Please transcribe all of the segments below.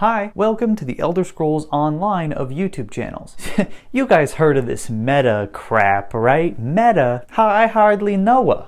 Hi, welcome to the Elder Scrolls Online of YouTube channels. You guys heard of this meta crap, right? Meta? I hardly know her.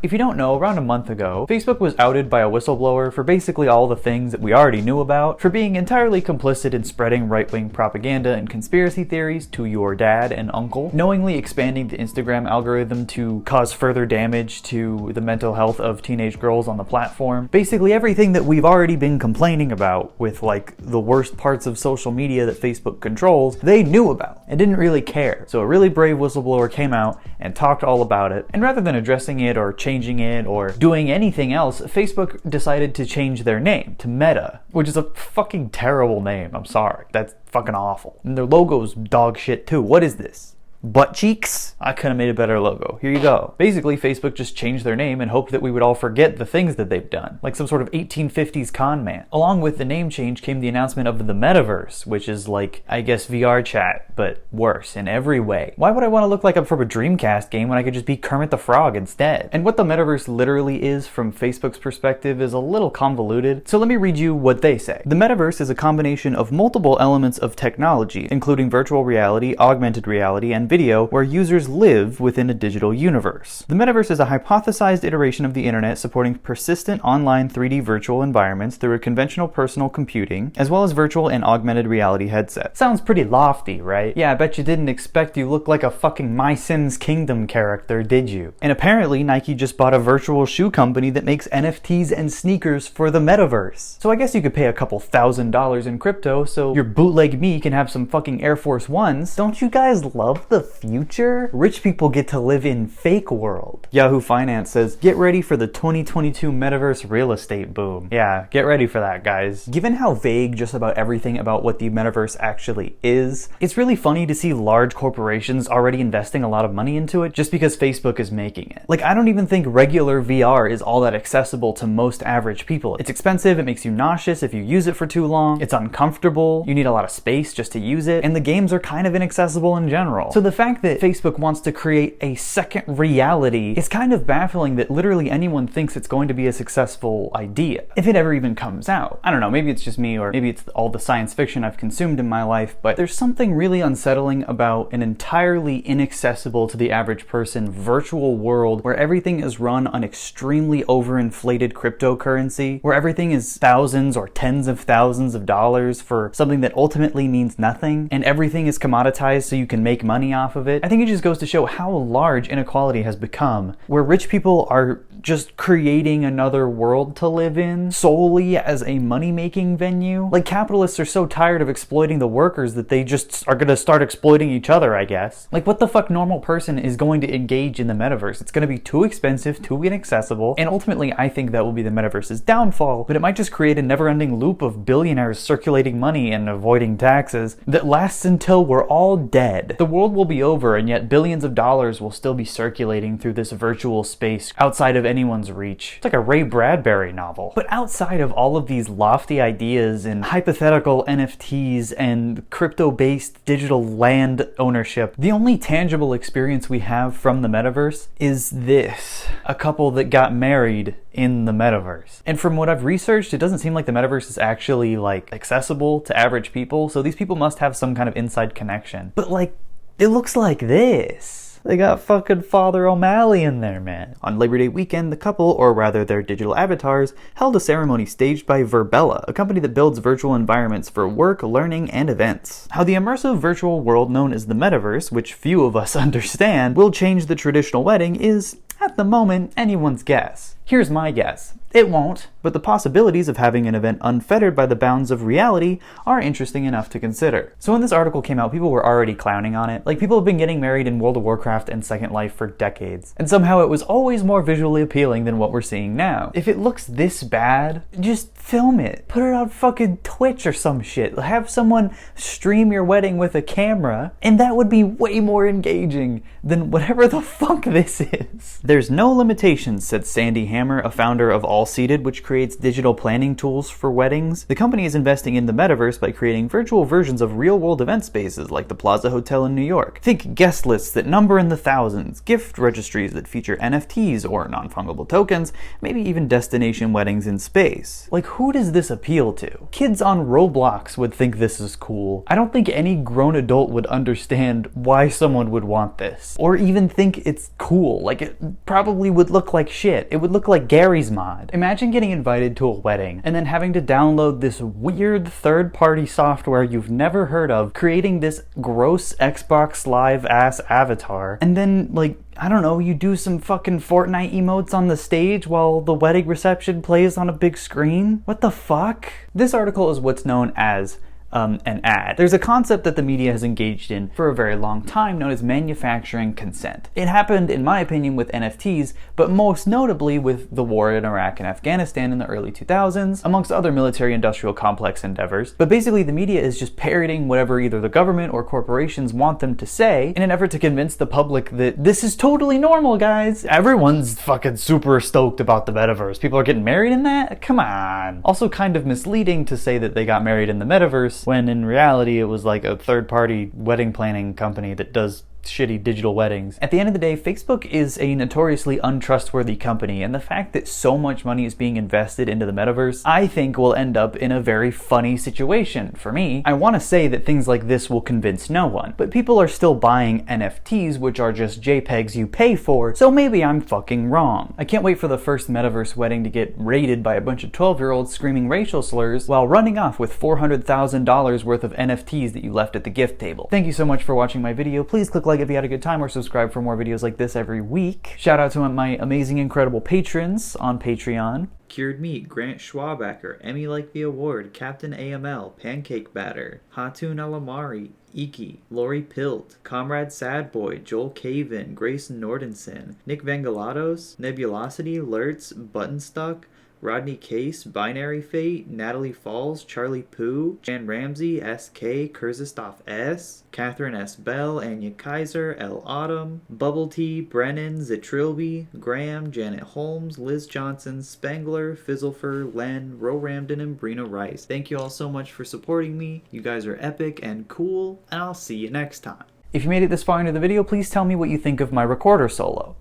If you don't know, around a month ago, Facebook was outed by a whistleblower for basically all the things that we already knew about, for being entirely complicit in spreading right-wing propaganda and conspiracy theories to your dad and uncle, knowingly expanding the Instagram algorithm to cause further damage to the mental health of teenage girls on the platform. Basically everything that we've already been complaining about with like the worst parts of social media that Facebook controls, they knew about and didn't really care. So a really brave whistleblower came out and talked all about it, and rather than addressing it or changing it or doing anything else, Facebook decided to change their name to Meta, which is a fucking terrible name. I'm sorry. That's fucking awful. And their logo's dog shit too. What is this? Butt cheeks? I could have made a better logo. Here you go. Basically, Facebook just changed their name and hoped that we would all forget the things that they've done, like some sort of 1850s con man. Along with the name change came the announcement of the Metaverse, which is like, I guess, VR chat, but worse in every way. Why would I want to look like I'm from a Dreamcast game when I could just be Kermit the Frog instead? And what the Metaverse literally is from Facebook's perspective is a little convoluted, so let me read you what they say. The Metaverse is a combination of multiple elements of technology, including virtual reality, augmented reality, and video, where users live within a digital universe. The metaverse is a hypothesized iteration of the internet supporting persistent online 3D virtual environments through a conventional personal computing, as well as virtual and augmented reality headsets. Sounds pretty lofty, right? Yeah, I bet you didn't expect you look like a fucking My Sims Kingdom character, did you? And apparently Nike just bought a virtual shoe company that makes NFTs and sneakers for the metaverse. So I guess you could pay a couple $1,000s in crypto so your bootleg me can have some fucking Air Force Ones. Don't you guys love the future? Rich people get to live in fake world. Yahoo Finance says, get ready for the 2022 metaverse real estate boom. Yeah, get ready for that, guys. Given how vague just about everything about what the metaverse actually is, it's really funny to see large corporations already investing a lot of money into it just because Facebook is making it. Like, I don't even think regular VR is all that accessible to most average people. It's expensive, it makes you nauseous if you use it for too long, it's uncomfortable, you need a lot of space just to use it, and the games are kind of inaccessible in general. So the fact that Facebook wants to create a second reality is kind of baffling that literally anyone thinks it's going to be a successful idea, if it ever even comes out. I don't know, maybe it's just me, or maybe it's all the science fiction I've consumed in my life, but there's something really unsettling about an entirely inaccessible to the average person virtual world where everything is run on extremely overinflated cryptocurrency, where everything is thousands or tens of thousands of dollars for something that ultimately means nothing, and everything is commoditized so you can make money off of it. I think it just goes to show how large inequality has become, where rich people are just creating another world to live in solely as a money-making venue. Like, capitalists are so tired of exploiting the workers that they just are gonna start exploiting each other, I guess. Like, what the fuck normal person is going to engage in the metaverse? It's gonna be too expensive, too inaccessible, and ultimately I think that will be the metaverse's downfall, but it might just create a never-ending loop of billionaires circulating money and avoiding taxes that lasts until we're all dead. The world will be over, and yet billions of dollars will still be circulating through this virtual space outside of anyone's reach. It's like a Ray Bradbury novel. But outside of all of these lofty ideas and hypothetical NFTs and crypto-based digital land ownership, the only tangible experience we have from the metaverse is this: a couple that got married in the metaverse. And from what I've researched, it doesn't seem like the metaverse is actually like accessible to average people, so these people must have some kind of inside connection. But like, it looks like this. They got fucking Father O'Malley in there, man. On Labor Day weekend, the couple, or rather their digital avatars, held a ceremony staged by Verbella, a company that builds virtual environments for work, learning, and events. How the immersive virtual world known as the Metaverse, which few of us understand, will change the traditional wedding is, at the moment, anyone's guess. Here's my guess. It won't, but the possibilities of having an event unfettered by the bounds of reality are interesting enough to consider. So when this article came out, people were already clowning on it. Like, people have been getting married in World of Warcraft and Second Life for decades, and somehow it was always more visually appealing than what we're seeing now. If it looks this bad, just film it. Put it on fucking Twitch or some shit. Have someone stream your wedding with a camera, and that would be way more engaging than whatever the fuck this is. There's no limitations, said Sandy Ham Hammer, a founder of All Seated, which creates digital planning tools for weddings. The company is investing in the metaverse by creating virtual versions of real-world event spaces like the Plaza Hotel in New York. Think guest lists that number in the thousands, gift registries that feature NFTs or non-fungible tokens, maybe even destination weddings in space. Like, who does this appeal to? Kids on Roblox would think this is cool. I don't think any grown adult would understand why someone would want this, or even think it's cool. Like, it probably would look like shit. It would look like Gary's Mod. Imagine getting invited to a wedding and then having to download this weird third-party software you've never heard of, creating this gross Xbox Live ass avatar, and then, like, I don't know, you do some fucking Fortnite emotes on the stage while the wedding reception plays on a big screen? What the fuck? This article is what's known as an ad. There's a concept that the media has engaged in for a very long time known as manufacturing consent. It happened, in my opinion, with NFTs, but most notably with the war in Iraq and Afghanistan in the early 2000s, amongst other military-industrial complex endeavors. But basically, the media is just parroting whatever either the government or corporations want them to say in an effort to convince the public that this is totally normal, guys. Everyone's fucking super stoked about the metaverse. People are getting married in that? Come on. Also kind of misleading to say that they got married in the metaverse when in reality it was like a third-party wedding planning company that does shitty digital weddings. At the end of the day, Facebook is a notoriously untrustworthy company, and the fact that so much money is being invested into the metaverse, I think will end up in a very funny situation. For me, I want to say that things like this will convince no one, but people are still buying NFTs, which are just JPEGs you pay for, so maybe I'm fucking wrong. I can't wait for the first metaverse wedding to get raided by a bunch of 12-year-olds screaming racial slurs while running off with $400,000 worth of NFTs that you left at the gift table. Thank you so much for watching my video. Please click like if you had a good time, or subscribe for more videos like this every week. Shout out to my amazing, incredible patrons on Patreon. Cured Meat, Grant Schwabacker, Emmy Like the Award, Captain AML, Pancake Batter, Hatun Alamari, Iki, Lori Pilt, Comrade Sadboy, Joel Caven, Grace Nordenson, Nick Vangelatos, Nebulosity, Lurtz, Buttonstuck, Rodney Case, Binary Fate, Natalie Falls, Charlie Poo, Jan Ramsey, SK, Kurzistov S, Catherine S. Bell, Anya Kaiser, L. Autumn, Bubble Tea, Brennan, Zitrilby, Graham, Janet Holmes, Liz Johnson, Spangler, Fizzlefer, Len, Ro Ramden, and Brina Rice. Thank you all so much for supporting me. You guys are epic and cool, and I'll see you next time. If you made it this far into the video, please tell me what you think of my recorder solo.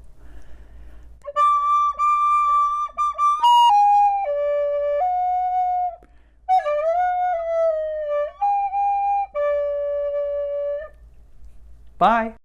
Bye.